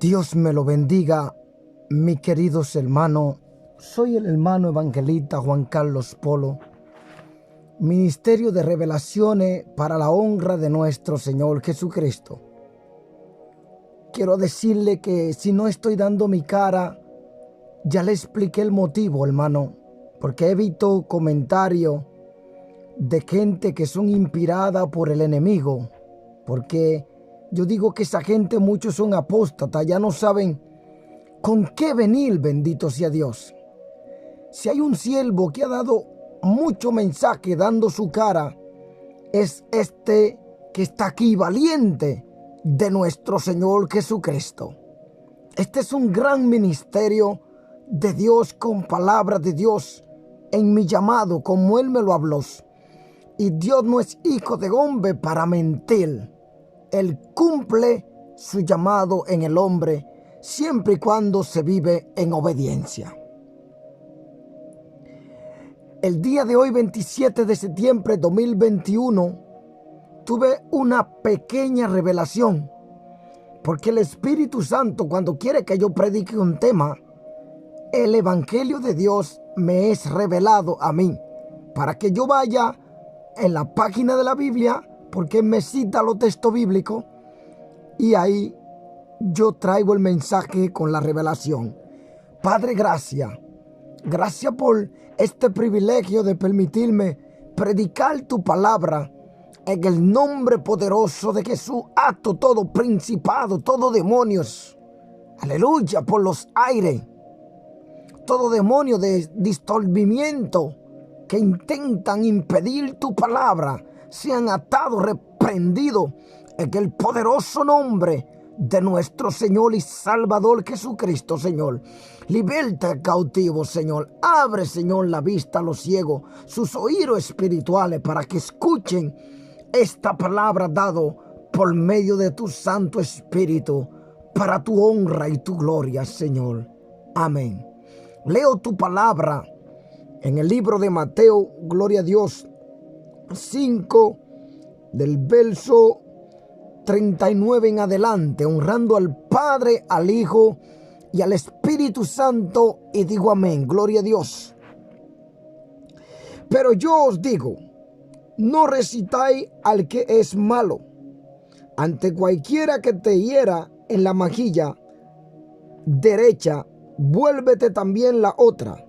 Dios me lo bendiga, mis queridos hermanos. Soy el hermano evangelista Juan Carlos Polo, Ministerio de Revelaciones para la honra de nuestro Señor Jesucristo. Quiero decirle que si no estoy dando mi cara, ya le expliqué el motivo, hermano, porque he visto comentarios de gente que son inspirada por el enemigo, porque yo digo que esa gente, muchos son apóstatas, ya no saben con qué venir, bendito sea Dios. Si hay un siervo que ha dado mucho mensaje dando su cara, es este que está aquí, valiente de nuestro Señor Jesucristo. Este es un gran ministerio de Dios con palabra de Dios en mi llamado, como Él me lo habló. Y Dios no es hijo de hombre para mentir. Él cumple su llamado en el hombre siempre y cuando se vive en obediencia. El día de hoy, 27 de septiembre de 2021, tuve una pequeña revelación, porque el Espíritu Santo, cuando quiere que yo predique un tema, el Evangelio de Dios me es revelado a mí, para que yo vaya en la página de la Biblia, porque me cita los textos bíblicos, y ahí yo traigo el mensaje con la revelación. Padre, gracias por este privilegio de permitirme predicar tu palabra en el nombre poderoso de Jesús. Ato todo principado, todo demonios, aleluya, por los aires, todo demonio de disturbamiento que intentan impedir tu palabra, sean atados, reprendidos en el poderoso nombre de nuestro Señor y Salvador Jesucristo, Señor. Liberta al cautivo, Señor. Abre, Señor, la vista a los ciegos, sus oídos espirituales, para que escuchen esta palabra dado por medio de tu Santo Espíritu, para tu honra y tu gloria, Señor. Amén. Leo tu palabra en el libro de Mateo, gloria a Dios, 5, del verso 39 en adelante, honrando al Padre, al Hijo y al Espíritu Santo, y digo amén, gloria a Dios. Pero yo os digo, no recitáis al que es malo. Ante cualquiera que te hiera en la mejilla derecha, vuélvete también la otra.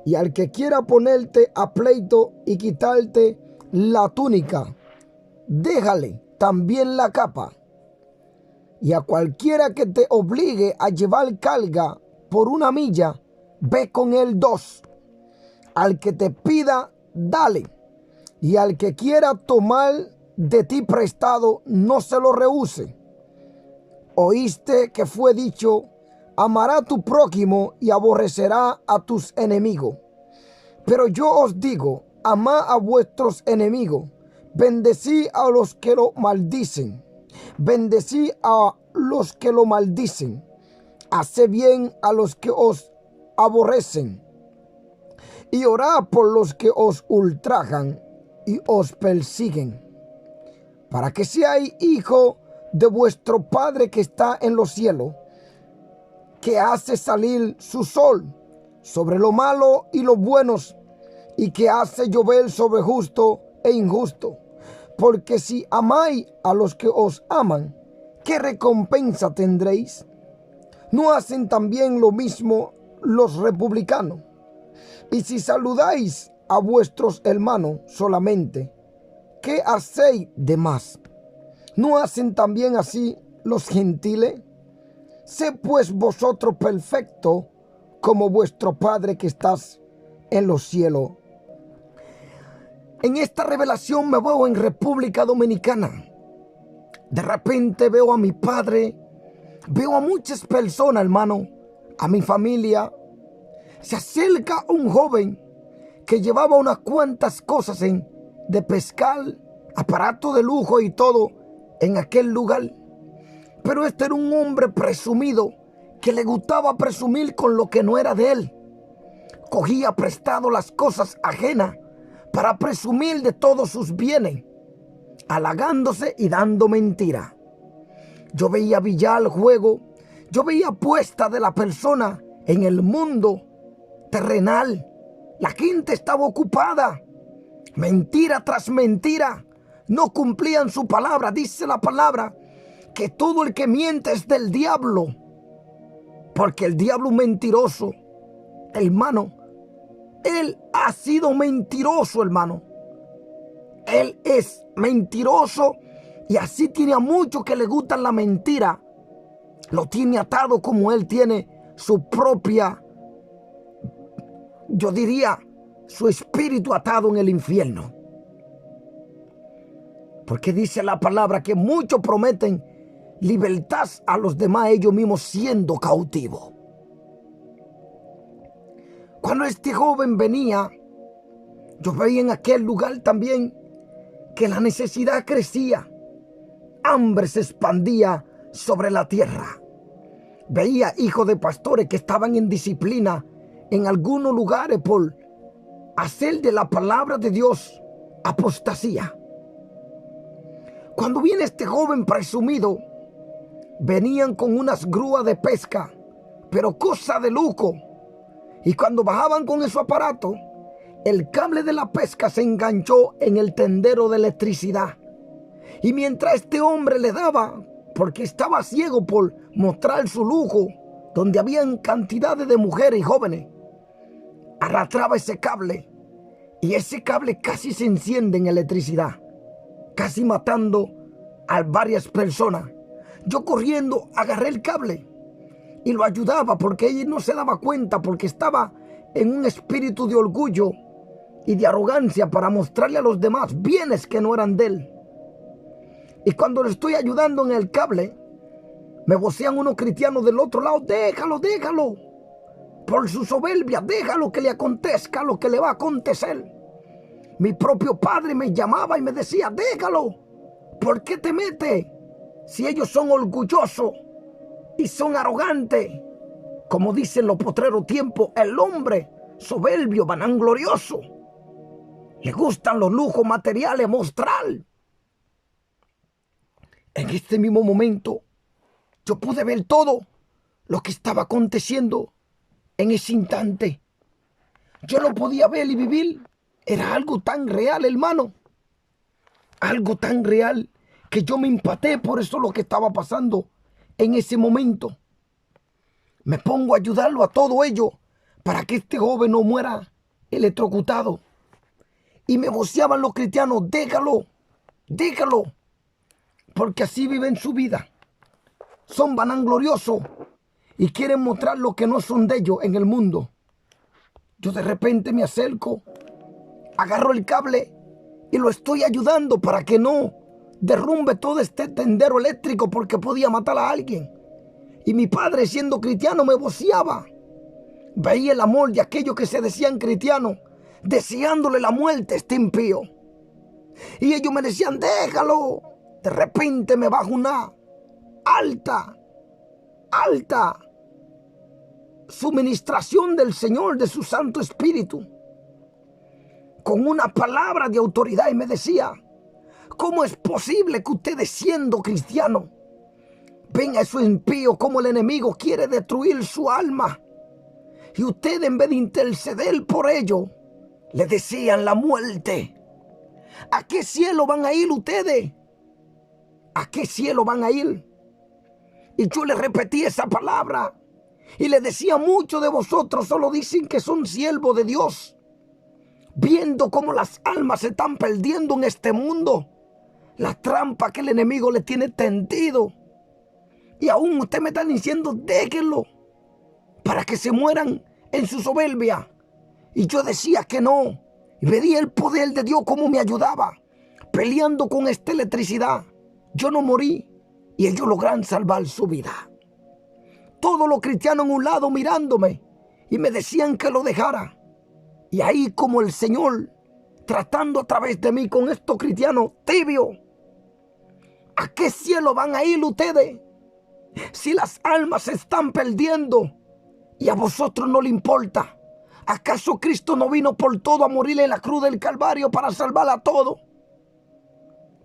Y al que quiera ponerte a pleito y quitarte la túnica, déjale también la capa. Y a cualquiera que te obligue a llevar carga por 1 milla, ve con él 2. Al que te pida, dale. Y al que quiera tomar de ti prestado, no se lo rehúse. Oíste que fue dicho: amará a tu prójimo y aborrecerá a tus enemigos. Pero yo os digo, amad a vuestros enemigos, bendecí a los que lo maldicen, bendecí a los que lo maldicen, haced bien a los que os aborrecen, y orad por los que os ultrajan y os persiguen, para que seáis hijos de vuestro Padre que está en los cielos, que hace salir su sol sobre lo malo y los buenos, y que hace llover sobre justo e injusto. Porque si amáis a los que os aman, ¿qué recompensa tendréis? ¿No hacen también lo mismo los republicanos? Y si saludáis a vuestros hermanos solamente, ¿qué hacéis de más? ¿No hacen también así los gentiles? Sed pues vosotros perfectos, como vuestro Padre que estás en los cielos. En esta revelación me veo en República Dominicana. De repente veo a mi padre, veo a muchas personas, hermano, a mi familia. Se acerca un joven que llevaba unas cuantas cosas de pescar, aparato de lujo y todo en aquel lugar. Pero este era un hombre presumido, que le gustaba presumir con lo que no era de él. Cogía prestado las cosas ajenas para presumir de todos sus bienes, halagándose y dando mentira. Yo veía billar, juego, Yo veía apuesta de la persona en el mundo terrenal. La gente estaba ocupada. Mentira tras mentira. No cumplían su palabra. Dice la palabra que todo el que miente es del diablo. Porque el diablo mentiroso, hermano, él ha sido mentiroso, hermano. Él es mentiroso y así tiene a muchos que le gustan la mentira. Lo tiene atado como él tiene su propia, yo diría, su espíritu atado en el infierno. Porque dice la palabra que muchos prometen libertad a los demás, ellos mismos siendo cautivos. Cuando este joven venía, yo veía en aquel lugar también que la necesidad crecía. Hambre se expandía sobre la tierra. Veía hijos de pastores que estaban en disciplina en algunos lugares por hacer de la palabra de Dios apostasía. Cuando viene este joven presumido, venían con unas grúas de pesca, pero cosa de lujo. Y cuando bajaban con ese aparato, el cable de la pesca se enganchó en el tendero de electricidad. Y mientras este hombre le daba, porque estaba ciego por mostrar su lujo, donde habían cantidades de mujeres y jóvenes, arrastraba ese cable. Y ese cable casi se enciende en electricidad, casi matando a varias personas. Yo corriendo agarré el cable y lo ayudaba porque ella no se daba cuenta, porque estaba en un espíritu de orgullo y de arrogancia para mostrarle a los demás bienes que no eran de él. Y cuando le estoy ayudando en el cable, me vocean unos cristianos del otro lado: déjalo, déjalo, por su soberbia, déjalo que le acontezca lo que le va a acontecer. Mi propio padre me llamaba y me decía: déjalo, ¿por qué te metes? Si ellos son orgullosos y son arrogantes, como dicen los postreros tiempos, el hombre soberbio, vanaglorio, le gustan los lujos materiales, mostrar. En este mismo momento, yo pude ver todo lo que estaba aconteciendo en ese instante. Yo lo podía ver y vivir. Era algo tan real, hermano. Algo tan real que yo me empaté por eso lo que estaba pasando en ese momento. Me pongo a ayudarlo a todo ello para que este joven no muera electrocutado. Y me voceaban los cristianos: déjalo, déjalo, porque así viven su vida. Son vanagloriosos y quieren mostrar lo que no son de ellos en el mundo. Yo de repente me acerco, agarro el cable y lo estoy ayudando para que no derrumbe todo este tendero eléctrico, porque podía matar a alguien. Y mi padre, siendo cristiano, me voceaba. Veía el amor de aquellos que se decían cristianos, deseándole la muerte a este impío. Y ellos me decían: déjalo. De repente me bajo una alta suministración del Señor, de su Santo Espíritu, con una palabra de autoridad, y me decía: ¿cómo es posible que ustedes, siendo cristianos, ven a esos impíos como el enemigo quiere destruir su alma? Y ustedes, en vez de interceder por ellos, le decían la muerte. ¿A qué cielo van a ir ustedes? ¿A qué cielo van a ir? Y yo le repetí esa palabra y le decía: muchos de vosotros solo dicen que son siervos de Dios, viendo cómo las almas se están perdiendo en este mundo, la trampa que el enemigo le tiene tendido. Y aún usted me están diciendo: déjenlo, para que se mueran en su soberbia. Y yo decía que no. Y veía el poder de Dios como me ayudaba, peleando con esta electricidad. Yo no morí y ellos logran salvar su vida. Todos los cristianos en un lado mirándome y me decían que lo dejara. Y ahí, como el Señor tratando a través de mí con estos cristianos tibios: ¿a qué cielo van a ir ustedes si las almas se están perdiendo y a vosotros no le importa? ¿Acaso Cristo no vino por todo a morir en la cruz del Calvario para salvar a todos?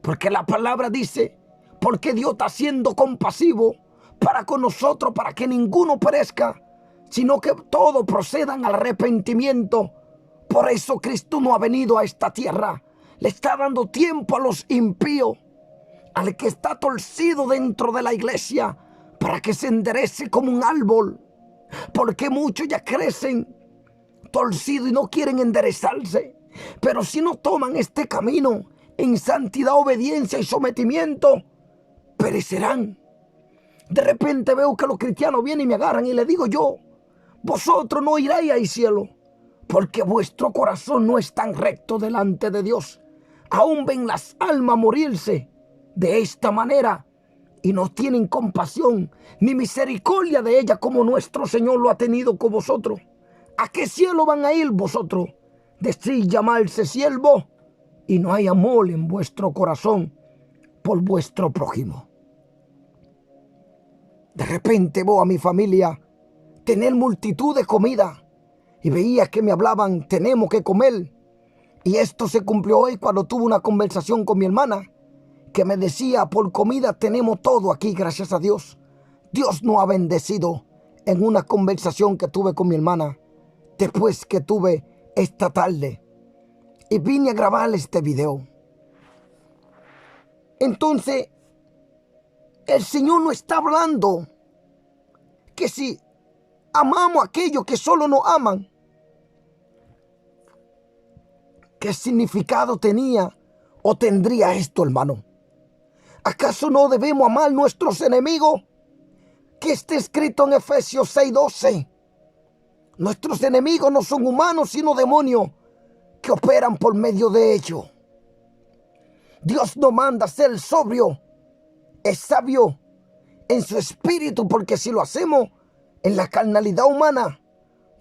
Porque la palabra dice: porque Dios está siendo compasivo para con nosotros, para que ninguno perezca, sino que todos procedan al arrepentimiento. Por eso Cristo no ha venido a esta tierra. Le está dando tiempo a los impíos, al que está torcido dentro de la iglesia, para que se enderece como un árbol. Porque muchos ya crecen torcidos y no quieren enderezarse. Pero si no toman este camino en santidad, obediencia y sometimiento, perecerán. De repente veo que los cristianos vienen y me agarran y le digo yo: vosotros no iréis al cielo, porque vuestro corazón no es tan recto delante de Dios. Aún ven las almas morirse de esta manera y no tienen compasión ni misericordia de ellas como nuestro Señor lo ha tenido con vosotros. ¿A qué cielo van a ir vosotros? Decís llamarse siervos y no hay amor en vuestro corazón por vuestro prójimo. De repente veo a mi familia tener multitud de comida y veía que me hablaban: tenemos que comer. Y esto se cumplió hoy cuando tuve una conversación con mi hermana, que me decía: por comida tenemos todo aquí, gracias a Dios. Dios nos ha bendecido en una conversación que tuve con mi hermana después que tuve esta tarde, y vine a grabar este video. Entonces el Señor nos está hablando que si amamos a aquellos que solo nos aman, ¿qué significado tenía o tendría esto, hermano? ¿Acaso no debemos amar a nuestros enemigos? Que está escrito en Efesios 6:12. Nuestros enemigos no son humanos, sino demonios que operan por medio de ellos. Dios nos manda a ser sobrio, es sabio en su espíritu, porque si lo hacemos en la carnalidad humana,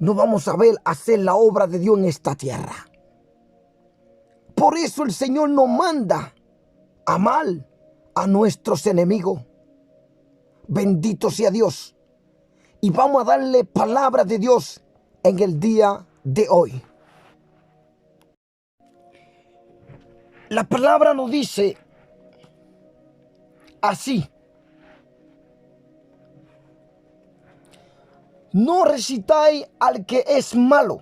no vamos a ver hacer la obra de Dios en esta tierra. Por eso el Señor nos manda a amar a nuestros enemigos. Bendito sea Dios. Y vamos a darle palabra de Dios en el día de hoy. La palabra nos dice así: no resistáis al que es malo.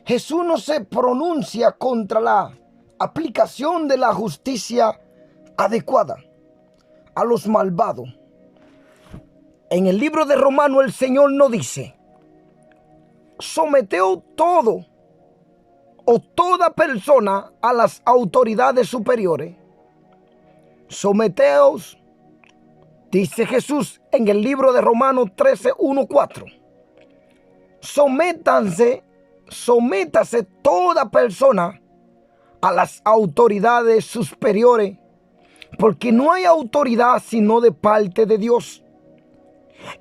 Jesús no se pronuncia contra la aplicación de la justicia adecuada a los malvados. En el libro de Romanos el Señor nos dice: someteos todo o toda persona a las autoridades superiores. Someteos, dice Jesús en el libro de Romanos 13:1-4. Sométase toda persona a las autoridades superiores, porque no hay autoridad sino de parte de Dios,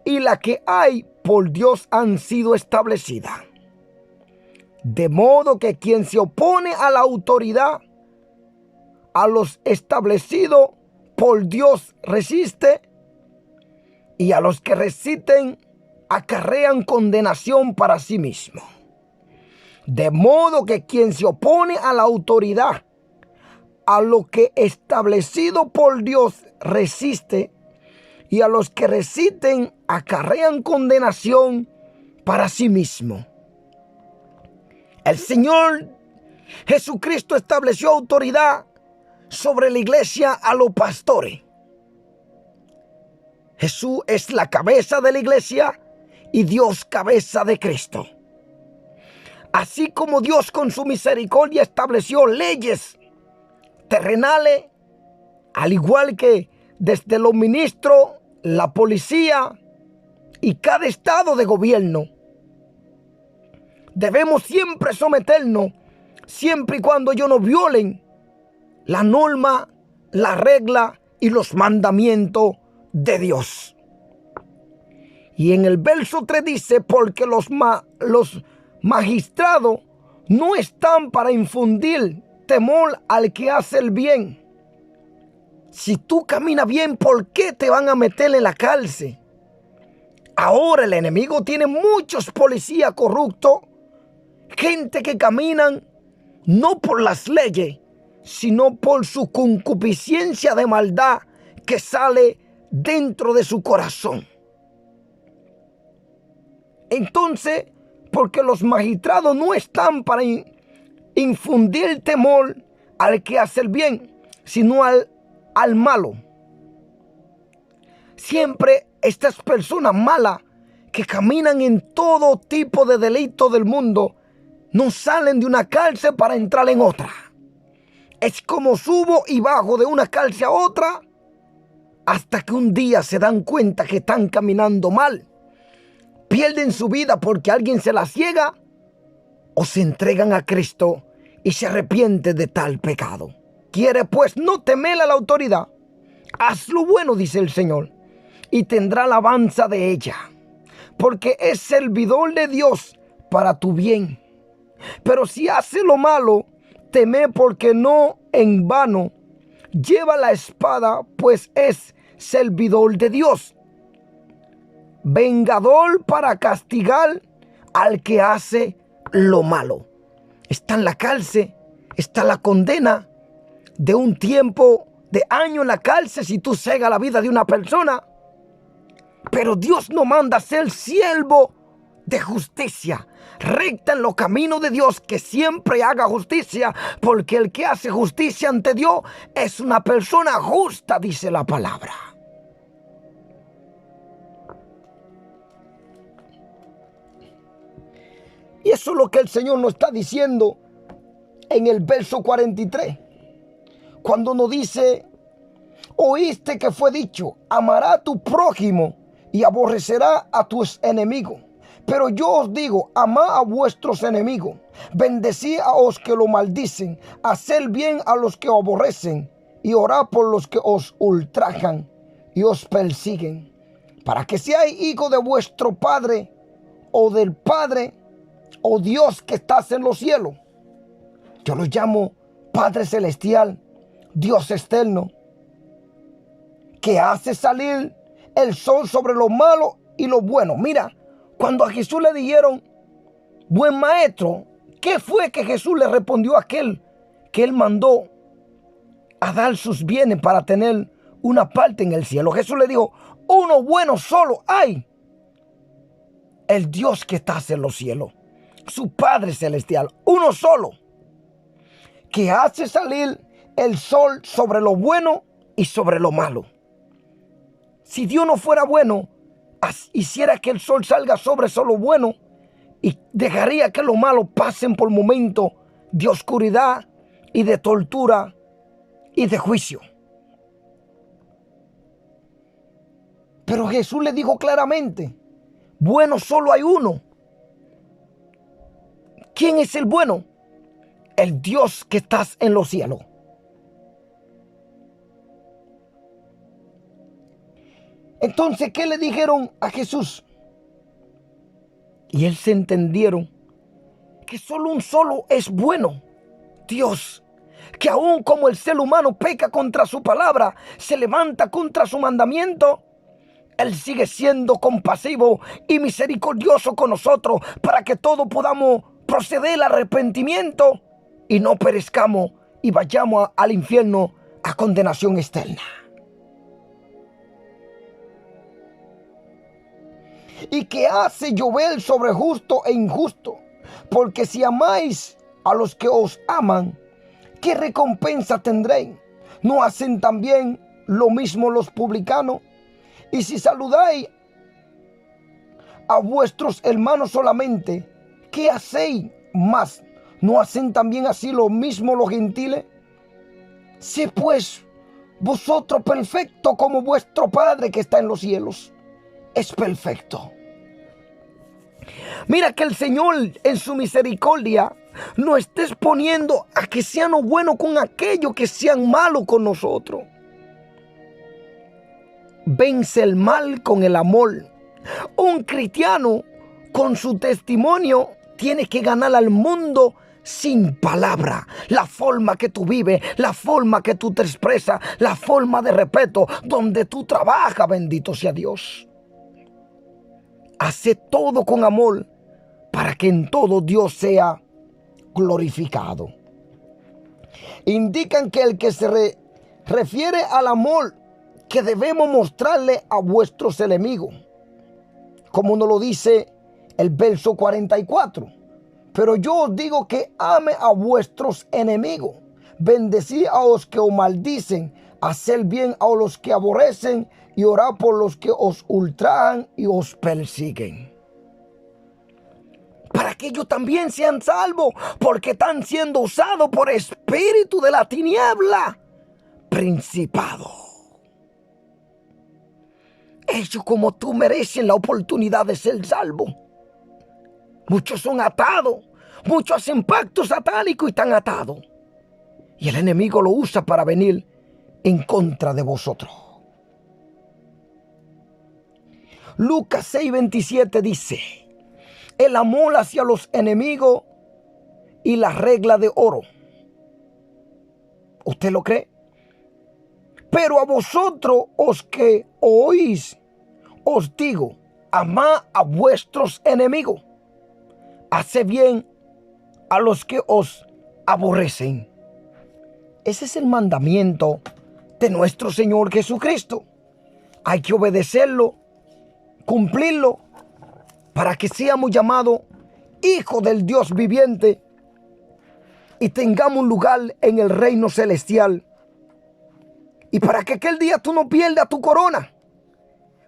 y la que hay por Dios han sido establecidas. De modo que quien se opone a la autoridad, a los establecidos por Dios, resiste, y a los que resisten acarrean condenación para sí mismo. De modo que quien se opone a la autoridad, a lo que establecido por Dios, resiste, y a los que resisten acarrean condenación para sí mismo. El Señor Jesucristo estableció autoridad sobre la iglesia a los pastores. Jesús es la cabeza de la iglesia y Dios cabeza de Cristo. Así como Dios con su misericordia estableció leyes terrenales, al igual que desde los ministros, la policía y cada estado de gobierno, debemos siempre someternos, siempre y cuando ellos no violen la norma, la regla y los mandamientos de Dios. Y en el verso 3 dice: porque los magistrados no están para infundir temor al que hace el bien. Si tú caminas bien, ¿por qué te van a meter en la cárcel? Ahora el enemigo tiene muchos policías corruptos, gente que caminan no por las leyes, sino por su concupiscencia de maldad que sale dentro de su corazón. Entonces, porque los magistrados no están para infundir temor al que hace el bien, sino al malo. Siempre estas personas malas que caminan en todo tipo de delitos del mundo no salen de una cárcel para entrar en otra. Es como subo y bajo de una cárcel a otra hasta que un día se dan cuenta que están caminando mal. Pierden su vida porque alguien se la ciega o se entregan a Cristo y se arrepienten de tal pecado. Quiere pues no temer a la autoridad. Haz lo bueno, dice el Señor, y tendrá alabanza de ella, porque es servidor de Dios para tu bien. Pero si hace lo malo, teme, porque no en vano lleva la espada, pues es servidor de Dios, vengador para castigar al que hace lo malo. Está en la cárcel, está la condena de un tiempo de año en la cárcel si tú cegas la vida de una persona. Pero Dios no manda a ser siervo de justicia, recta en los caminos de Dios, que siempre haga justicia, porque el que hace justicia ante Dios es una persona justa, dice la palabra. Y eso es lo que el Señor nos está diciendo en el verso 43, cuando nos dice: oíste que fue dicho, amará a tu prójimo y aborrecerá a tus enemigos. Pero yo os digo, amad a vuestros enemigos, bendecid a los que lo maldicen, haced bien a los que os aborrecen, y orad por los que os ultrajan y os persiguen, para que seáis hijos de vuestro Padre, o del Padre, o Dios que estás en los cielos. Yo lo llamo Padre Celestial, Dios externo, que hace salir el sol sobre lo malo y lo bueno. Mira, cuando a Jesús le dijeron, buen maestro, ¿qué fue que Jesús le respondió a aquel que él mandó a dar sus bienes para tener una parte en el cielo? Jesús le dijo, uno bueno solo hay, el Dios que está en los cielos, su Padre Celestial, uno solo, que hace salir el sol sobre lo bueno y sobre lo malo. Si Dios no fuera bueno, hiciera que el sol salga sobre solo bueno y dejaría que los malos pasen por momentos de oscuridad y de tortura y de juicio. Pero Jesús le dijo claramente, bueno solo hay uno. ¿Quién es el bueno? El Dios que estás en los cielos. Entonces, ¿qué le dijeron a Jesús? Y él se entendieron que solo un solo es bueno, Dios, que aún como el ser humano peca contra su palabra, se levanta contra su mandamiento, Él sigue siendo compasivo y misericordioso con nosotros para que todos podamos proceder al arrepentimiento y no perezcamos y vayamos al infierno a condenación externa. Y que hace llover sobre justo e injusto, porque si amáis a los que os aman, ¿qué recompensa tendréis? ¿No hacen también lo mismo los publicanos? Y si saludáis a vuestros hermanos solamente, ¿qué hacéis más? ¿No hacen también así lo mismo los gentiles? Sé pues vosotros perfectos como vuestro Padre que está en los cielos es perfecto. Mira que el Señor en su misericordia nos está exponiendo a que seamos buenos con aquellos que sean malos con nosotros. Vence el mal con el amor. Un cristiano con su testimonio tiene que ganar al mundo sin palabra. La forma que tú vives, la forma que tú te expresas, la forma de respeto, donde tú trabajas, bendito sea Dios. Hace todo con amor para que en todo Dios sea glorificado. Indican que el que se refiere al amor que debemos mostrarle a vuestros enemigos, como nos lo dice el verso 44. Pero yo os digo que ame a vuestros enemigos, bendecid a los que os maldicen, hacer bien a los que aborrecen y orad por los que os ultrajan y os persiguen, para que ellos también sean salvos, porque están siendo usados por espíritu de la tiniebla, principado. Ellos como tú merecen la oportunidad de ser salvos. Muchos son atados, muchos hacen pactos satánicos y están atados. Y el enemigo lo usa para venir en contra de vosotros. Lucas 6:27 dice: el amor hacia los enemigos y la regla de oro. ¿Usted lo cree? Pero a vosotros, os que oís, os digo, amad a vuestros enemigos, haced bien a los que os aborrecen. Ese es el mandamiento de nuestro Señor Jesucristo. Hay que obedecerlo, cumplirlo, para que seamos llamados hijos del Dios viviente y tengamos un lugar en el reino celestial. Y para que aquel día tú no pierdas tu corona.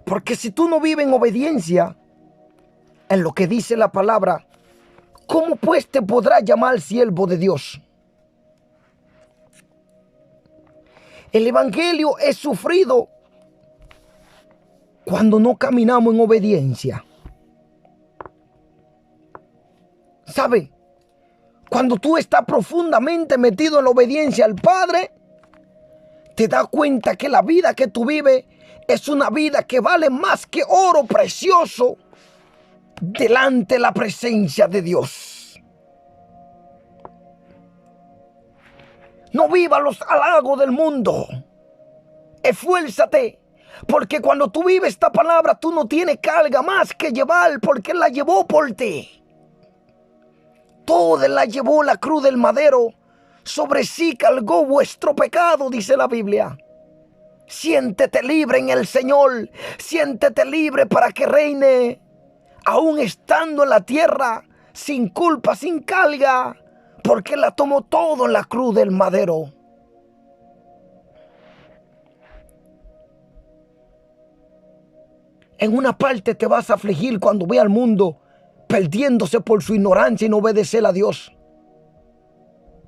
Porque si tú no vives en obediencia en lo que dice la palabra, ¿cómo pues te podrás llamar siervo de Dios? El evangelio es sufrido cuando no caminamos en obediencia. ¿Sabe? Cuando tú estás profundamente metido en la obediencia al Padre, te das cuenta que la vida que tú vives es una vida que vale más que oro precioso delante de la presencia de Dios. No viva los halagos del mundo. Esfuérzate, porque cuando tú vives esta palabra, tú no tienes carga más que llevar, porque Él la llevó por ti. Todo la llevó la cruz del madero. Sobre sí cargó vuestro pecado, dice la Biblia. Siéntete libre en el Señor. Siéntete libre para que reine, aún estando en la tierra, sin culpa, sin carga, porque la tomó todo en la cruz del madero. En una parte te vas a afligir cuando ve al mundo perdiéndose por su ignorancia y no obedecer a Dios.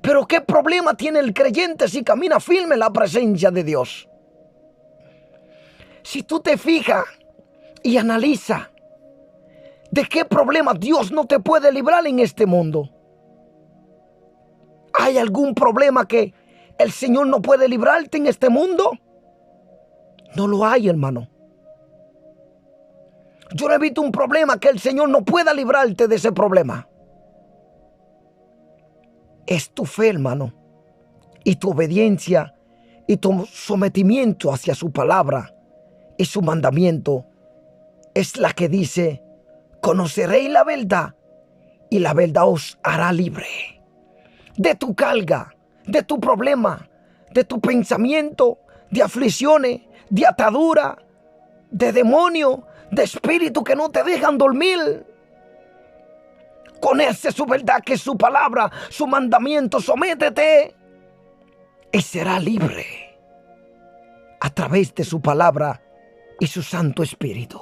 Pero ¿qué problema tiene el creyente si camina firme en la presencia de Dios? Si tú te fijas y analizas de qué problema Dios no te puede librar en este mundo. ¿Hay algún problema que el Señor no puede librarte en este mundo? No lo hay, hermano. Yo no he visto un problema que el Señor no pueda librarte de ese problema. Es tu fe, hermano, y tu obediencia y tu sometimiento hacia su palabra y su mandamiento es la que dice: conoceréis la verdad y la verdad os hará libre de tu carga, de tu problema, de tu pensamiento, de aflicciones, de atadura, de demonio, de espíritu que no te dejan dormir. Conoce su verdad, que es su palabra, su mandamiento. Sométete y será libre a través de su palabra y su Santo Espíritu.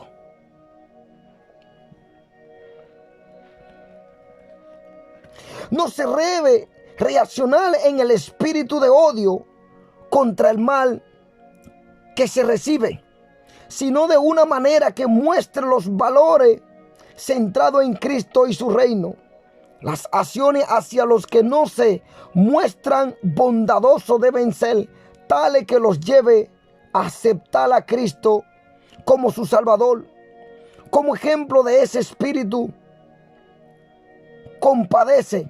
No se debe reaccionar en el espíritu de odio contra el mal que se recibe, sino de una manera que muestre los valores centrados en Cristo y su reino. Las acciones hacia los que no se muestran bondadosos deben ser tales que los lleve a aceptar a Cristo como su Salvador. Como ejemplo de ese espíritu, compadece.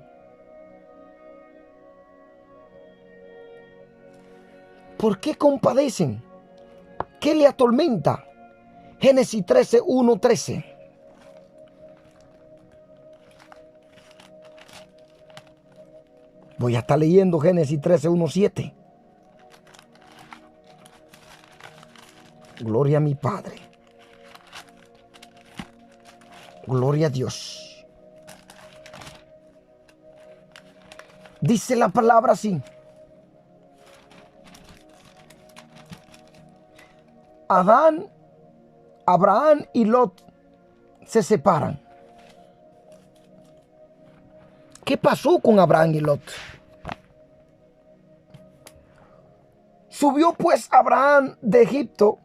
¿Por qué compadecen? ¿Qué le atormenta? Génesis 13, 1, 13. Voy a estar leyendo Génesis 13, 1, 7. Gloria a mi Padre. Gloria a Dios. Dice la palabra así. Abraham y Lot se separan. ¿Qué pasó con Abraham y Lot? Subió pues Abraham de Egipto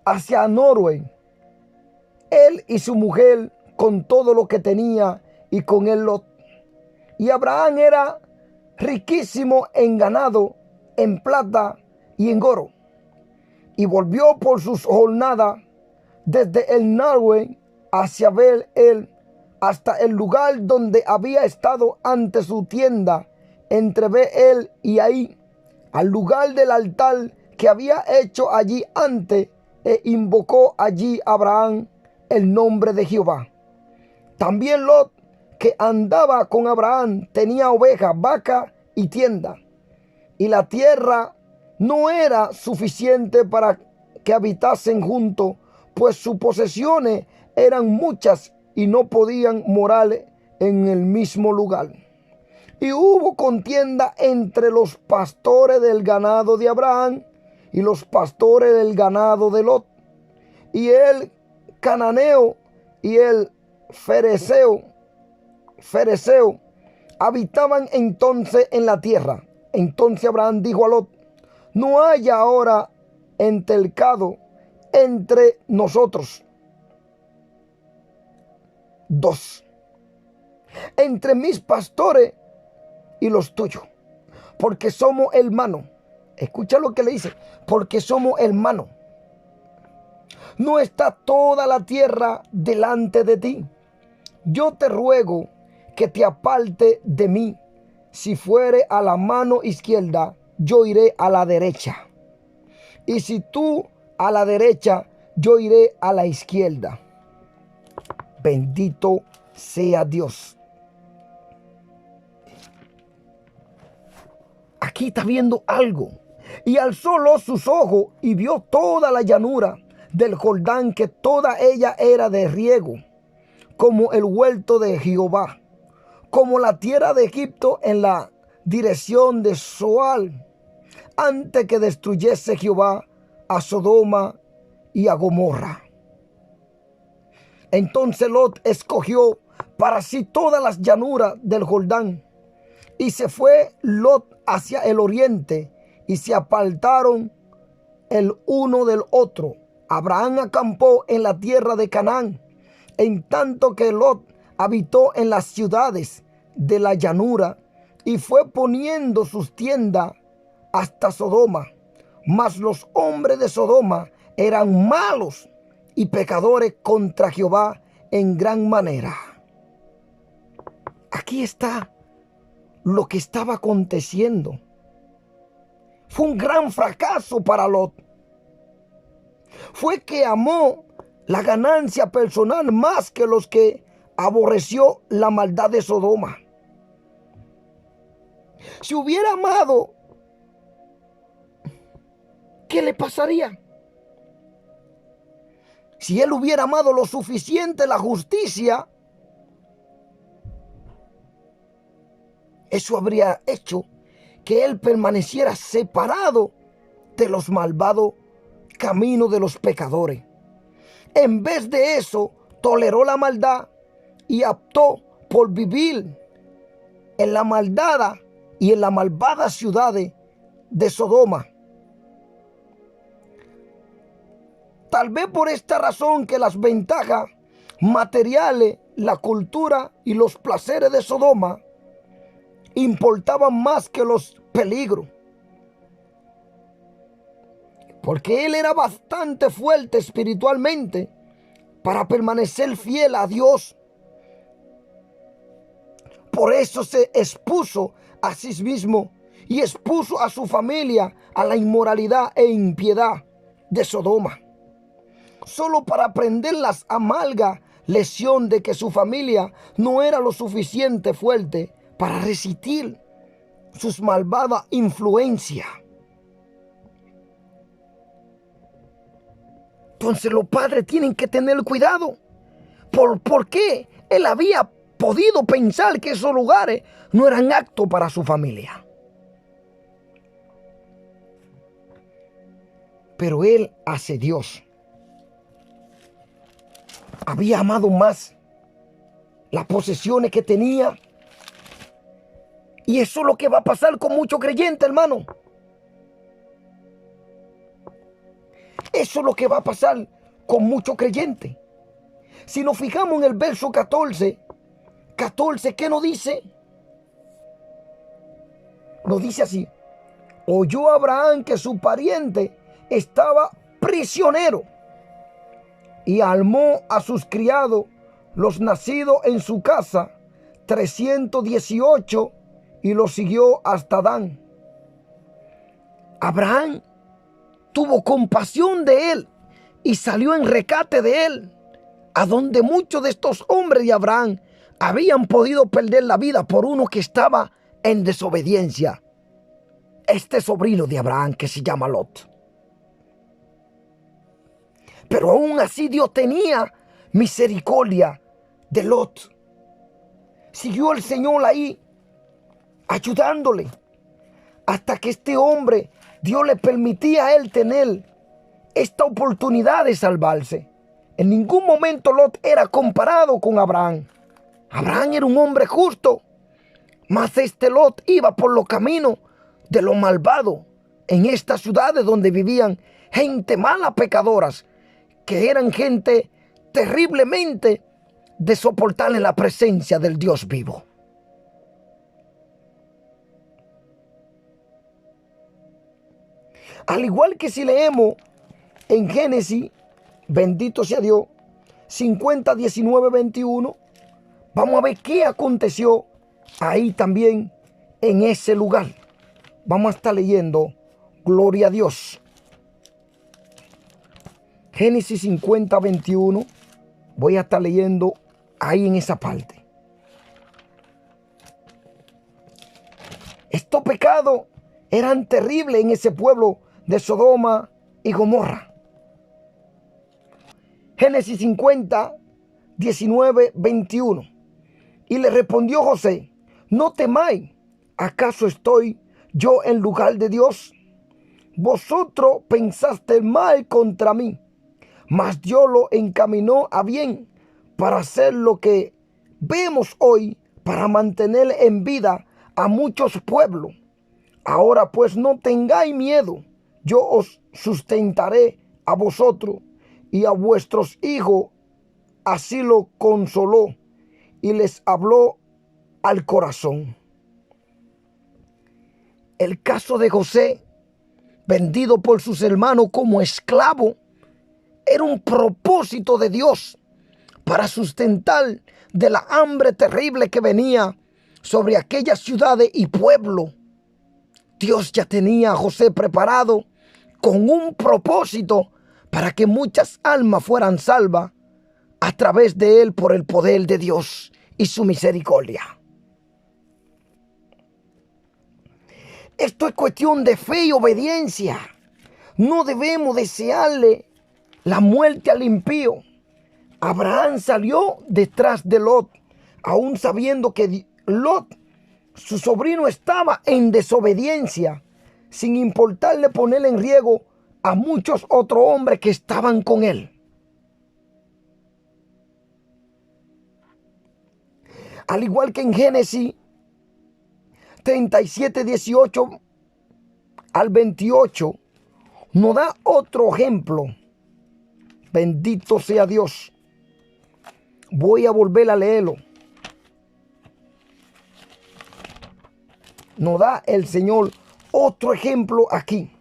hacia Noruega, él y su mujer con todo lo que tenía, y con él Lot. Y Abraham era riquísimo en ganado, en plata y en oro. Y volvió por sus jornadas desde el Noruega hacia Bel-el, hasta el lugar donde había estado ante su tienda, entre Bel y ahí, al lugar del altar que había hecho allí antes, e invocó allí Abraham el nombre de Jehová. También Lot, que andaba con Abraham, tenía ovejas, vaca y tienda, y la tierra no era suficiente para que habitasen juntos, pues sus posesiones eran muchas y no podían morar en el mismo lugar. Y hubo contienda entre los pastores del ganado de Abraham y los pastores del ganado de Lot. Y el cananeo y el fereceo habitaban entonces en la tierra. Entonces Abraham dijo a Lot: no haya ahora entelcado entre nosotros dos, entre mis pastores y los tuyos, porque somos hermanos. Escucha lo que le dice: porque somos hermanos. ¿No está toda la tierra delante de ti? Yo te ruego que te aparte de mí. Si fuere a la mano izquierda, yo iré a la derecha. Y si tú a la derecha, yo iré a la izquierda. Bendito sea Dios. Aquí está viendo algo. Y alzó Lot sus ojos y vio toda la llanura del Jordán, que toda ella era de riego, como el huerto de Jehová, como la tierra de Egipto en la dirección de Zoal, antes que destruyese Jehová a Sodoma y a Gomorra. Entonces Lot escogió para sí todas las llanuras del Jordán, y se fue Lot hacia el oriente, y se apartaron el uno del otro. Abraham acampó en la tierra de Canaán, en tanto que Lot habitó en las ciudades de la llanura, y fue poniendo sus tiendas hasta Sodoma. Mas los hombres de Sodoma eran malos y pecadores contra Jehová en gran manera. Aquí está lo que estaba aconteciendo. Fue un gran fracaso para Lot. Fue que amó la ganancia personal más que los que aborreció la maldad de Sodoma. Si hubiera amado, ¿qué le pasaría? Si él hubiera amado lo suficiente la justicia, eso habría hecho que él permaneciera separado de los malvados caminos de los pecadores. En vez de eso, toleró la maldad y optó por vivir en la maldad y en la malvada ciudad de Sodoma. Tal vez por esta razón que las ventajas materiales, la cultura y los placeres de Sodoma importaban más que los peligros. Porque él era bastante fuerte espiritualmente para permanecer fiel a Dios. Por eso se expuso a sí mismo y expuso a su familia a la inmoralidad e impiedad de Sodoma, solo para aprender las amargas lecciones de que su familia no era lo suficiente fuerte para resistir sus malvadas influencias. Entonces los padres tienen que tener cuidado. ¿Por qué él había podido pensar que esos lugares no eran aptos para su familia? Pero él hacia Dios había amado más las posesiones que tenía. Y eso es lo que va a pasar con muchos creyentes, hermano. Eso es lo que va a pasar con muchos creyentes. Si nos fijamos en el verso 14, ¿qué nos dice? Nos dice así: oyó Abraham que su pariente estaba prisionero y armó a sus criados, los nacidos en su casa, 318, y los siguió hasta Dan. Abraham tuvo compasión de él y salió en rescate de él, a donde muchos de estos hombres de Abraham habían podido perder la vida por uno que estaba en desobediencia. Este sobrino de Abraham que se llama Lot. Pero aún así Dios tenía misericordia de Lot. Siguió el Señor ahí ayudándole, hasta que este hombre, Dios le permitía a él tener esta oportunidad de salvarse. En ningún momento Lot era comparado con Abraham. Abraham era un hombre justo, mas este Lot iba por los caminos de los malvados en estas ciudades donde vivían gente mala, pecadoras, que eran gente terriblemente de soportar en la presencia del Dios vivo. Al igual que si leemos en Génesis, bendito sea Dios, 50, 19, 21, vamos a ver qué aconteció ahí también en ese lugar. Vamos a estar leyendo, gloria a Dios. Génesis 50, 21, voy a estar leyendo ahí en esa parte. Estos pecados eran terribles en ese pueblo de Sodoma y Gomorra. Génesis 50, 19, 21. Y le respondió José: no temáis, ¿acaso estoy yo en lugar de Dios? Vosotros pensaste mal contra mí, mas Dios lo encaminó a bien para hacer lo que vemos hoy, para mantener en vida a muchos pueblos. Ahora pues no tengáis miedo, yo os sustentaré a vosotros y a vuestros hijos. Así lo consoló y les habló al corazón. El caso de José, vendido por sus hermanos como esclavo, era un propósito de Dios para sustentar de la hambre terrible que venía sobre aquellas ciudades y pueblos. Dios ya tenía a José preparado con un propósito para que muchas almas fueran salvas a través de él por el poder de Dios y su misericordia. Esto es cuestión de fe y obediencia. No debemos desearle la muerte al impío. Abraham salió detrás de Lot, aún sabiendo que Lot, su sobrino, estaba en desobediencia, sin importarle poner en riesgo a muchos otros hombres que estaban con él. Al igual que en Génesis 37, 18 al 28, nos da otro ejemplo. Bendito sea Dios. Voy a volver a leerlo. Nos da el Señor otro ejemplo aquí.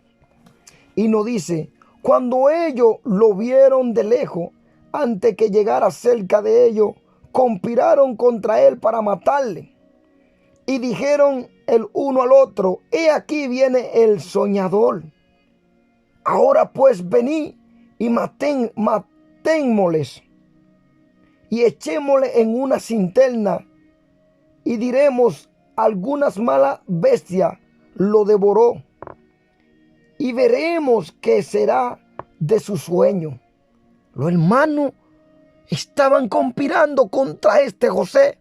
Y nos dice: cuando ellos lo vieron de lejos, antes que llegara cerca de ellos, conspiraron contra él para matarle. Y dijeron el uno al otro: he aquí viene el soñador. Ahora pues venid y matémosles y echémosle en una cinterna, y diremos: algunas malas bestias lo devoró, y veremos qué será de su sueño. Los hermanos estaban conspirando contra este José,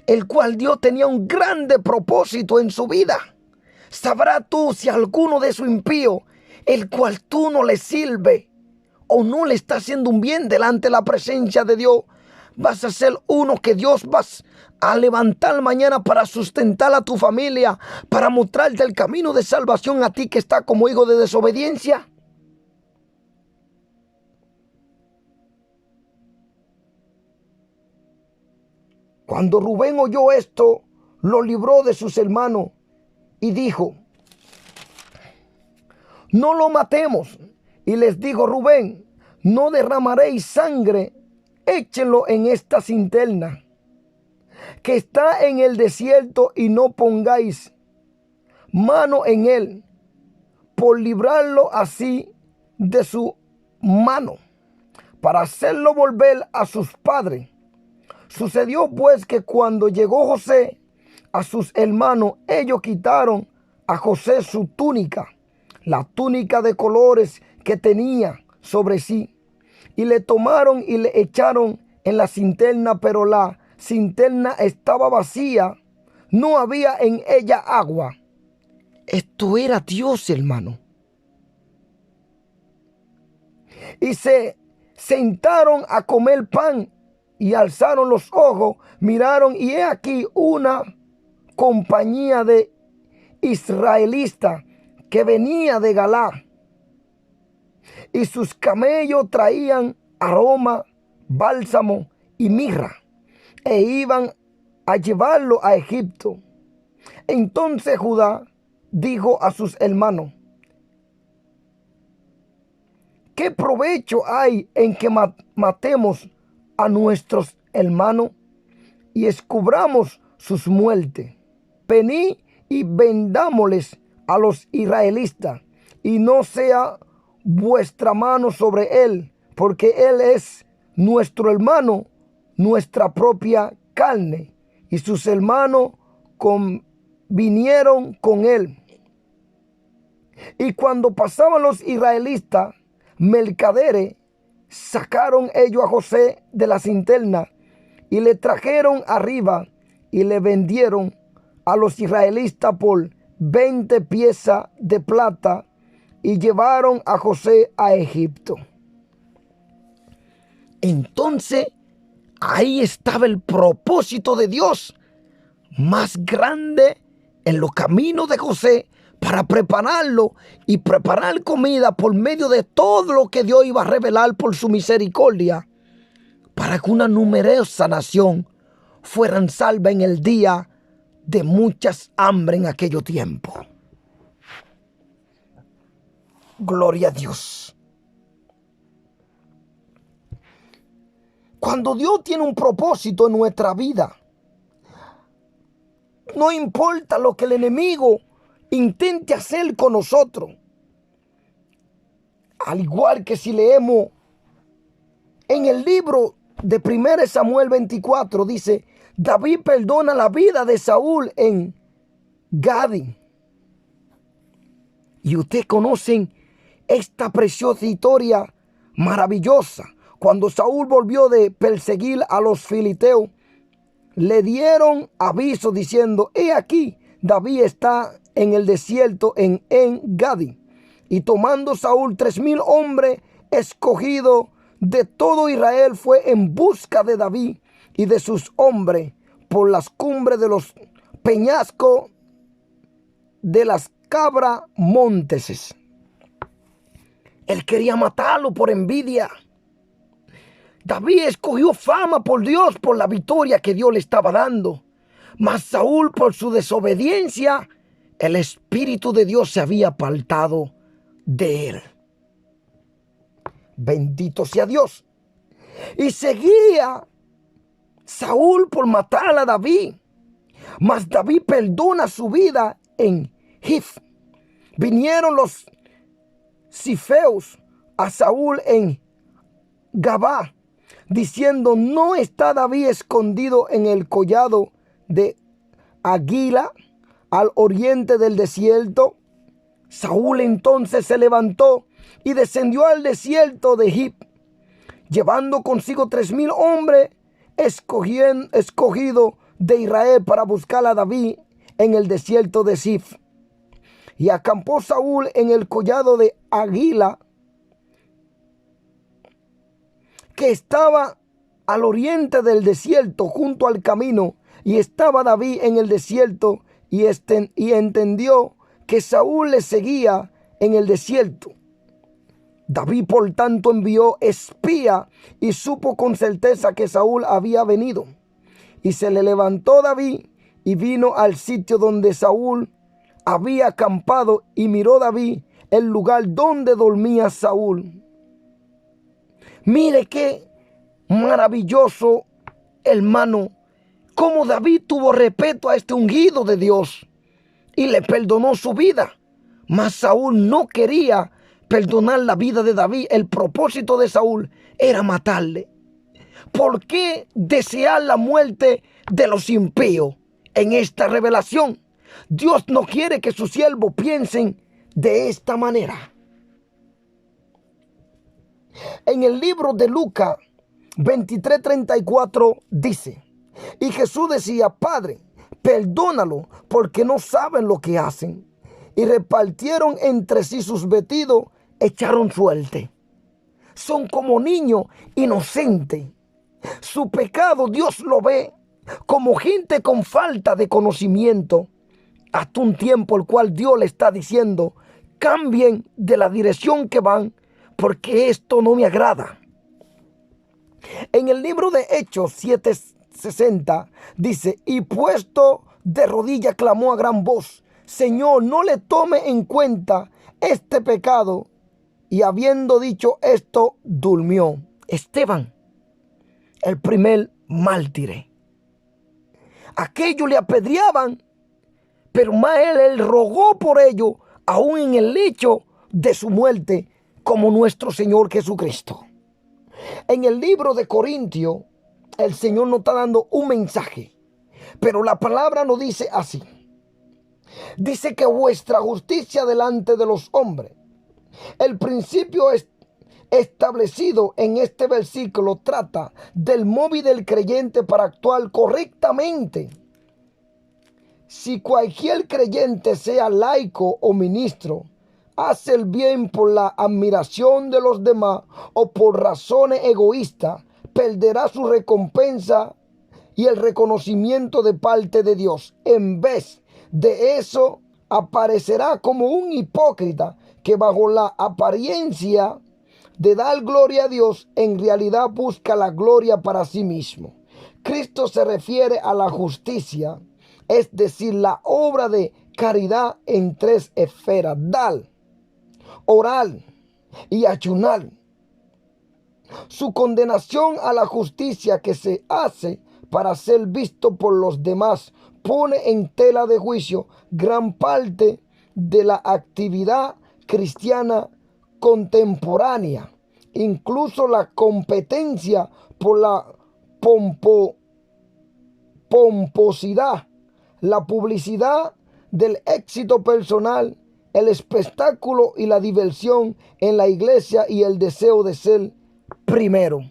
el cual Dios tenía un grande propósito en su vida. Sabrás tú si alguno de su impío, el cual tú no le sirve o no le está haciendo un bien delante de la presencia de Dios, vas a ser uno que Dios vas a levantar mañana para sustentar a tu familia, para mostrarte el camino de salvación a ti que está como hijo de desobediencia. Cuando Rubén oyó esto, lo libró de sus hermanos y dijo: no lo matemos. Y les dijo Rubén: no derramaréis sangre, échenlo en esta cisterna que está en el desierto, y no pongáis mano en él, por librarlo así de su mano, para hacerlo volver a sus padres. Sucedió pues que cuando llegó José a sus hermanos, ellos quitaron a José su túnica, la túnica de colores que tenía sobre sí, y le tomaron y le echaron en la cisterna, pero la cisterna estaba vacía, no había en ella agua. Esto era Dios, hermano. Y se sentaron a comer pan y alzaron los ojos, miraron, y he aquí una compañía de israelitas que venía de Galá, y sus camellos traían aroma, bálsamo y mirra, e iban a llevarlo a Egipto. Entonces Judá dijo a sus hermanos: ¿qué provecho hay en que matemos a nuestros hermanos y descubramos sus muertes? Venid y vendámosles a los israelitas, y no sea vuestra mano sobre él, porque él es nuestro hermano, nuestra propia carne. Y sus hermanos vinieron con él. Y cuando pasaban los israelitas, mercaderes, sacaron ellos a José de la cisterna y le trajeron arriba, y le vendieron a los israelitas por 20 piezas de plata, y llevaron a José a Egipto. Entonces, ahí estaba el propósito de Dios más grande en los caminos de José, para prepararlo y preparar comida por medio de todo lo que Dios iba a revelar por su misericordia, para que una numerosa nación fueran salva en el día de muchas hambre en aquello tiempo. Gloria a Dios. Cuando Dios tiene un propósito en nuestra vida, no importa lo que el enemigo intente hacer con nosotros. Al igual que si leemos en el libro de 1 Samuel 24, dice: David perdona la vida de Saúl en Gadi. Y ustedes conocen esta preciosa historia maravillosa. Cuando Saúl volvió de perseguir a los filisteos, le dieron aviso diciendo: he aquí, David está en el desierto en En-Gadi. Y tomando Saúl 3,000 hombres escogidos de todo Israel, fue en busca de David y de sus hombres por las cumbres de los peñascos de las cabras monteses. Él quería matarlo por envidia. David escogió fama por Dios por la victoria que Dios le estaba dando. Mas Saúl, por su desobediencia, el Espíritu de Dios se había apartado de él. Bendito sea Dios. Y seguía Saúl por matar a David. Mas David perdona su vida en Gif. Vinieron los Zifeos a Saúl en Gabá, diciendo: ¿no está David escondido en el collado de Aguila, al oriente del desierto? Saúl entonces se levantó y descendió al desierto de Gif, llevando consigo 3,000 hombres escogidos de Israel para buscar a David en el desierto de Zif. Y acampó Saúl en el collado de Águila, que estaba al oriente del desierto, junto al camino. Y estaba David en el desierto y entendió que Saúl le seguía en el desierto. David, por tanto, envió espía y supo con certeza que Saúl había venido. Y se le levantó David y vino al sitio donde Saúl había acampado, y miró David el lugar donde dormía Saúl. Mire qué maravilloso, hermano, cómo David tuvo respeto a este ungido de Dios y le perdonó su vida. Mas Saúl no quería perdonar la vida de David. El propósito de Saúl era matarle. ¿Por qué desear la muerte de los impíos? En esta revelación, Dios no quiere que sus siervos piensen de esta manera. En el libro de Lucas 23:34 dice: y Jesús decía: Padre, perdónalo, porque no saben lo que hacen. Y repartieron entre sí sus vestidos, echaron suerte. Son como niños inocentes. Su pecado Dios lo ve como gente con falta de conocimiento. Hasta un tiempo el cual Dios le está diciendo: cambien de la dirección que van, porque esto no me agrada. En el libro de Hechos 7:60 dice: y puesto de rodillas clamó a gran voz: Señor, no le tome en cuenta este pecado. Y habiendo dicho esto, durmió. Esteban, el primer mártir. Aquellos le apedreaban, pero más él rogó por ello, aún en el lecho de su muerte, como nuestro Señor Jesucristo. En el libro de Corintios, el Señor nos está dando un mensaje, pero la palabra nos dice así. Dice que vuestra justicia delante de los hombres. El principio establecido en este versículo trata del móvil del creyente para actuar correctamente. Si cualquier creyente, sea laico o ministro, hace el bien por la admiración de los demás o por razones egoístas, perderá su recompensa y el reconocimiento de parte de Dios. En vez de eso, aparecerá como un hipócrita que bajo la apariencia de dar gloria a Dios, en realidad busca la gloria para sí mismo. Cristo se refiere a la justicia, es decir, la obra de caridad en 3 esferas: dar, orar y ayunar. Su condenación a la justicia que se hace para ser visto por los demás pone en tela de juicio gran parte de la actividad cristiana contemporánea, incluso la competencia por la pomposidad, la publicidad del éxito personal, el espectáculo y la diversión en la iglesia y el deseo de ser primero.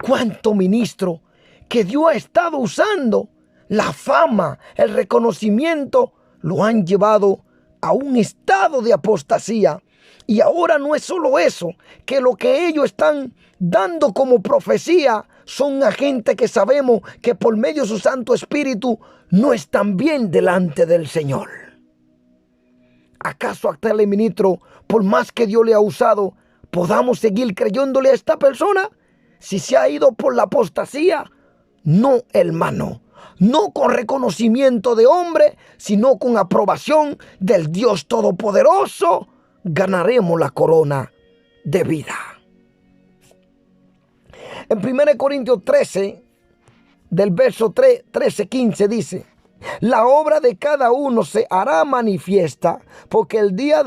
¿Cuánto ministro que Dios ha estado usando? La fama, el reconocimiento, lo han llevado a un estado de apostasía. Y ahora no es solo eso, que lo que ellos están dando como profecía son a gente que sabemos que por medio de su Santo Espíritu no están bien delante del Señor. ¿Acaso hasta el ministro, por más que Dios le ha usado, podamos seguir creyéndole a esta persona? Si se ha ido por la apostasía, no, hermano. No con reconocimiento de hombre, sino con aprobación del Dios Todopoderoso, ganaremos la corona de vida. En 1 Corintios 13, del verso 13-15 dice: la obra de cada uno se hará manifiesta, porque el día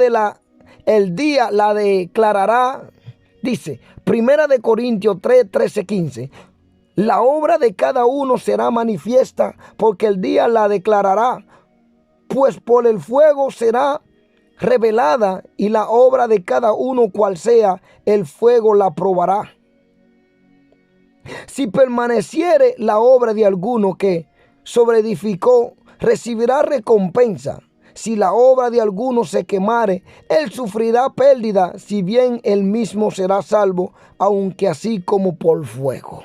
la declarará. Dice 1 Corintios 13-15: la obra de cada uno será manifiesta, porque el día la declarará, pues por el fuego será revelada, y la obra de cada uno, cual sea, el fuego la probará. Si permaneciere la obra de alguno que sobreedificó, recibirá recompensa. Si la obra de alguno se quemare, él sufrirá pérdida, si bien él mismo será salvo, aunque así como por fuego.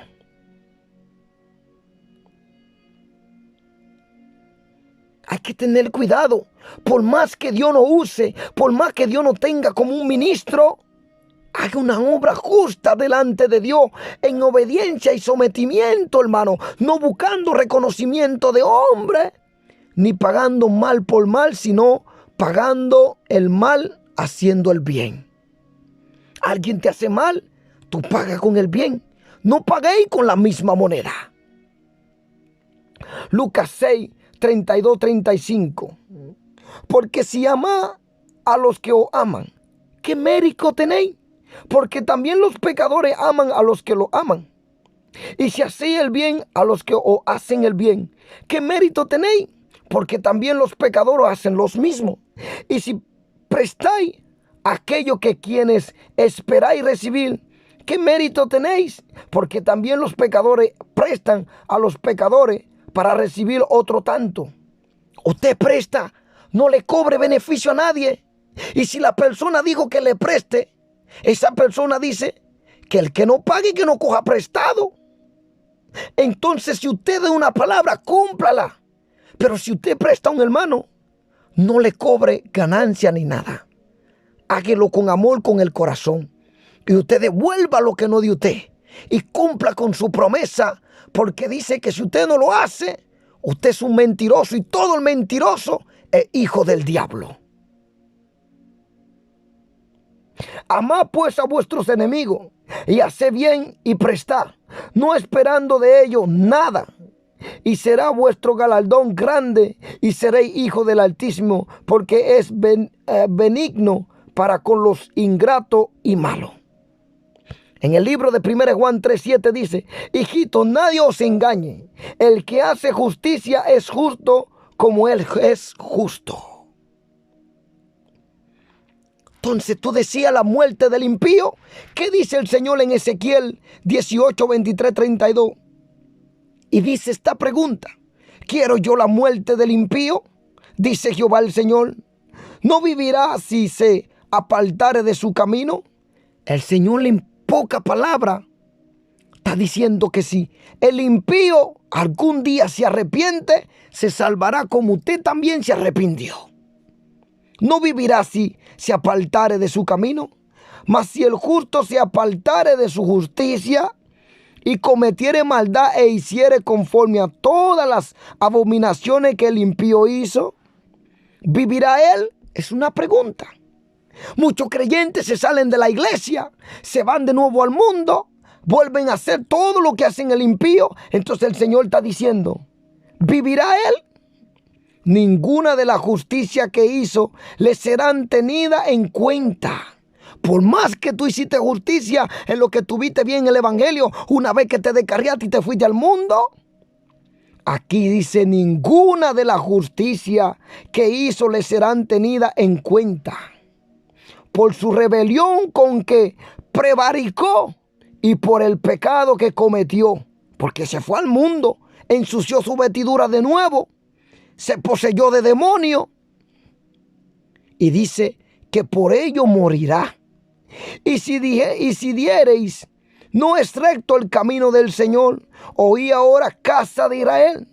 Hay que tener cuidado. Por más que Dios no use, por más que Dios no tenga como un ministro, haga una obra justa delante de Dios, en obediencia y sometimiento, hermano. No buscando reconocimiento de hombre, ni pagando mal por mal, sino pagando el mal haciendo el bien. Alguien te hace mal, tú pagas con el bien. No paguéis con la misma moneda. Lucas 6, 32, 35. Porque si amáis a los que os aman, ¿qué mérito tenéis? Porque también los pecadores aman a los que lo aman. Y si hacéis el bien a los que os hacen el bien, ¿qué mérito tenéis? Porque también los pecadores hacen los mismos. Y si prestáis aquello que quienes esperáis recibir, ¿qué mérito tenéis? Porque también los pecadores prestan a los pecadores para recibir otro tanto. Usted presta, no le cobre beneficio a nadie. Y si la persona dijo que le preste, esa persona dice que el que no pague, que no coja prestado. Entonces, si usted da una palabra, cúmplala. Pero si usted presta a un hermano, no le cobre ganancia ni nada. Hágalo con amor, con el corazón. Y usted devuelva lo que no dio usted. Y cumpla con su promesa. Porque dice que si usted no lo hace, usted es un mentiroso. Y todo el mentiroso es hijo del diablo. Amad pues a vuestros enemigos y haced bien y prestad, no esperando de ellos nada. Y será vuestro galardón grande y seréis hijos del Altísimo, porque es benigno para con los ingratos y malos. En el libro de 1 Juan 3:7 dice: hijitos, nadie os engañe. El que hace justicia es justo como él es justo. Entonces tú decías la muerte del impío. ¿Qué dice el Señor en Ezequiel 18, 23, 32? Y dice esta pregunta: ¿quiero yo la muerte del impío? Dice Jehová el Señor. ¿No vivirá si se apartare de su camino? El Señor, en poca palabra, está diciendo que si el impío algún día se arrepiente, se salvará como usted también se arrepintió. No vivirá si se apartare de su camino. Mas si el justo se apartare de su justicia y cometiere maldad e hiciere conforme a todas las abominaciones que el impío hizo, ¿vivirá él? Es una pregunta. Muchos creyentes se salen de la iglesia, se van de nuevo al mundo, vuelven a hacer todo lo que hacen el impío. Entonces el Señor está diciendo: ¿vivirá él? Ninguna de la justicia que hizo le serán tenida en cuenta. Por más que tú hiciste justicia en lo que tuviste bien en el evangelio, una vez que te descarriaste y te fuiste al mundo, aquí dice: ninguna de la justicia que hizo le serán tenida en cuenta. Por su rebelión con que prevaricó y por el pecado que cometió, porque se fue al mundo, ensució su vestidura de nuevo, se poseyó de demonio, y dice que por ello morirá. Y si diereis: no es recto el camino del Señor, oí ahora, casa de Israel,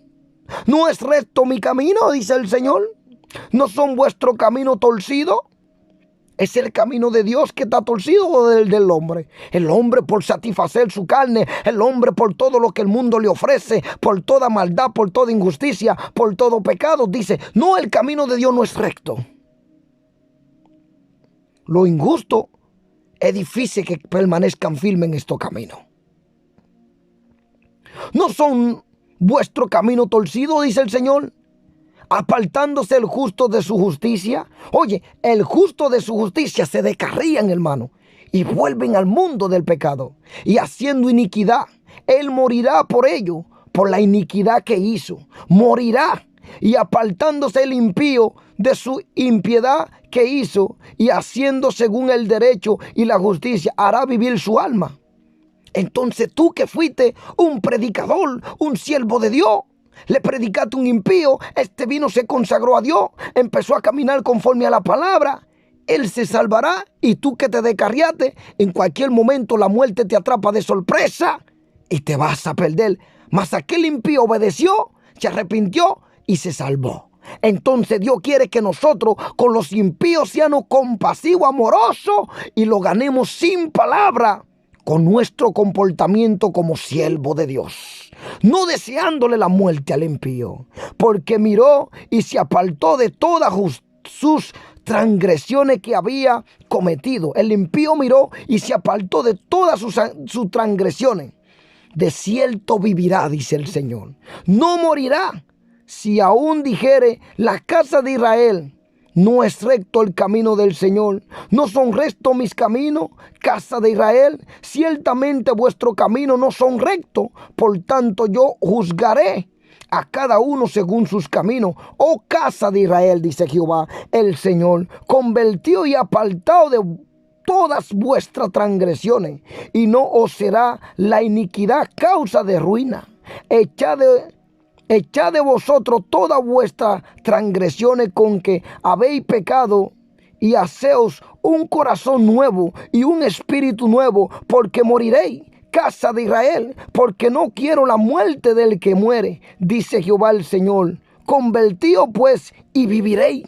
¿no es recto mi camino? Dice el Señor. ¿No son vuestro camino torcido? ¿Es el camino de Dios que está torcido o del hombre? El hombre por satisfacer su carne, el hombre por todo lo que el mundo le ofrece, por toda maldad, por toda injusticia, por todo pecado, dice: no, el camino de Dios no es recto. Lo injusto es difícil que permanezcan firmes en estos caminos. ¿No son vuestro camino torcido? Dice el Señor, apartándose el justo de su justicia. Oye, el justo de su justicia se descarrían, hermano, y vuelven al mundo del pecado, y haciendo iniquidad, él morirá por ello, por la iniquidad que hizo, morirá. Y apartándose el impío de su impiedad que hizo, y haciendo según el derecho y la justicia, hará vivir su alma. Entonces tú que fuiste un predicador, un siervo de Dios, le predicaste a un impío, este vino, se consagró a Dios, empezó a caminar conforme a la palabra, él se salvará. Y tú que te descarriaste, en cualquier momento la muerte te atrapa de sorpresa y te vas a perder. Mas aquel impío obedeció, se arrepintió y se salvó. Entonces Dios quiere que nosotros con los impíos seamos compasivos, amorosos, y lo ganemos sin palabra, con nuestro comportamiento como siervo de Dios, no deseándole la muerte al impío, porque miró y se apartó de todas sus transgresiones que había cometido. El impío miró y se apartó de todas sus transgresiones. De cierto vivirá, dice el Señor, no morirá. Si aún dijere la casa de Israel, no es recto el camino del Señor, no son rectos mis caminos, casa de Israel, ciertamente vuestro camino no son rectos, por tanto yo juzgaré a cada uno según sus caminos. Oh casa de Israel, dice Jehová el Señor, convertido y apartado de todas vuestras transgresiones, y no os será la iniquidad causa de ruina. Echad de vosotros todas vuestras transgresiones con que habéis pecado, y haceos un corazón nuevo y un espíritu nuevo, porque moriréis, casa de Israel, porque no quiero la muerte del que muere, dice Jehová el Señor. Convertíos pues y viviréis.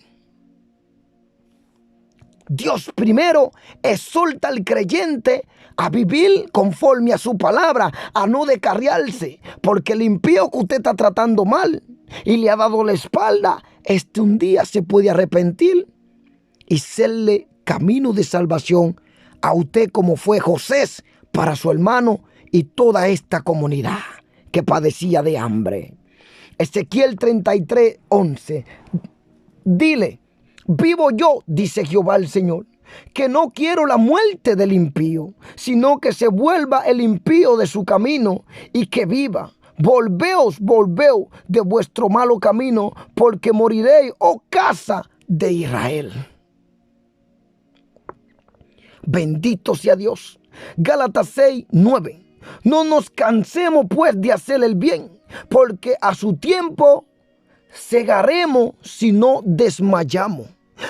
Dios primero exhorta al creyente a vivir conforme a su palabra, a no descarriarse, porque el impío que usted está tratando mal y le ha dado la espalda, un día se puede arrepentir y serle camino de salvación a usted, como fue José para su hermano y toda esta comunidad que padecía de hambre. Ezequiel 33:11. Dile: vivo yo, dice Jehová el Señor, que no quiero la muerte del impío, sino que se vuelva el impío de su camino y que viva. Volveos de vuestro malo camino, porque moriréis, oh casa de Israel. Bendito sea Dios. Gálatas 6:9. No nos cansemos pues de hacer el bien, porque a su tiempo segaremos si no desmayamos.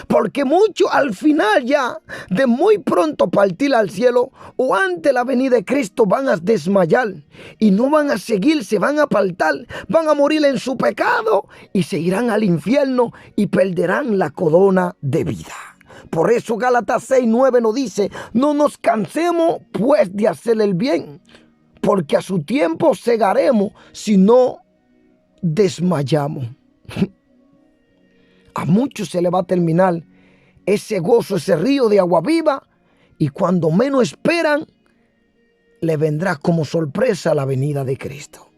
Porque muchos al final ya de muy pronto partir al cielo o ante la venida de Cristo van a desmayar y no van a seguir, se van a apartar, van a morir en su pecado y se irán al infierno y perderán la corona de vida. Por eso Gálatas 6:9 nos dice: no nos cansemos pues de hacer el bien, porque a su tiempo segaremos si no desmayamos. A muchos se le va a terminar ese gozo, ese río de agua viva, y cuando menos esperan, le vendrá como sorpresa la venida de Cristo.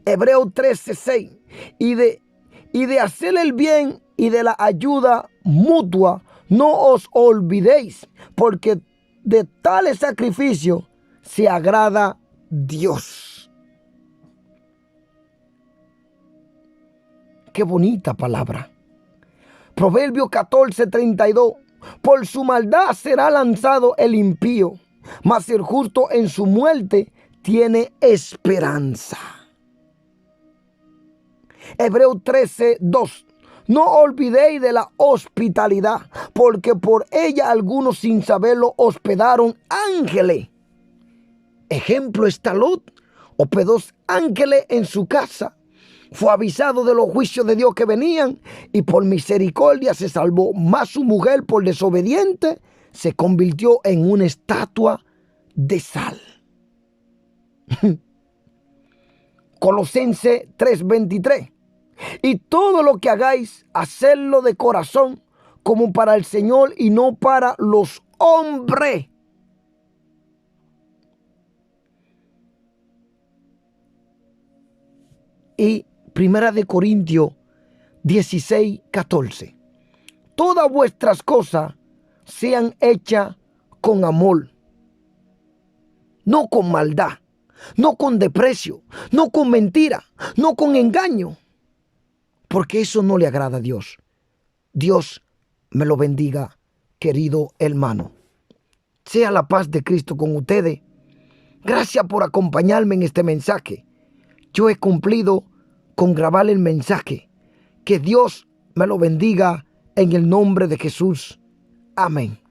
Hebreos 13:6. Y de hacer el bien y de la ayuda mutua, no os olvidéis, porque de tales sacrificios se agrada Dios. Qué bonita palabra. Proverbio 14:32. Por su maldad será lanzado el impío, mas el justo en su muerte tiene esperanza. Hebreos 13:2. No olvidéis de la hospitalidad, porque por ella algunos sin saberlo hospedaron ángeles. Ejemplo está Lot, hospedó ángeles en su casa. Fue avisado de los juicios de Dios que venían y por misericordia se salvó. Mas su mujer, por desobediente, se convirtió en una estatua de sal. Colosenses 3:23. Y todo lo que hagáis, hacedlo de corazón, como para el Señor y no para los hombres. Y Primera de Corintios 16:14. Todas vuestras cosas sean hechas con amor, no con maldad, no con desprecio, no con mentira, no con engaño, porque eso no le agrada a Dios. Dios me lo bendiga, querido hermano. Sea la paz de Cristo con ustedes. Gracias por acompañarme en este mensaje. Yo he cumplido con grabar el mensaje. Que Dios me lo bendiga en el nombre de Jesús. Amén.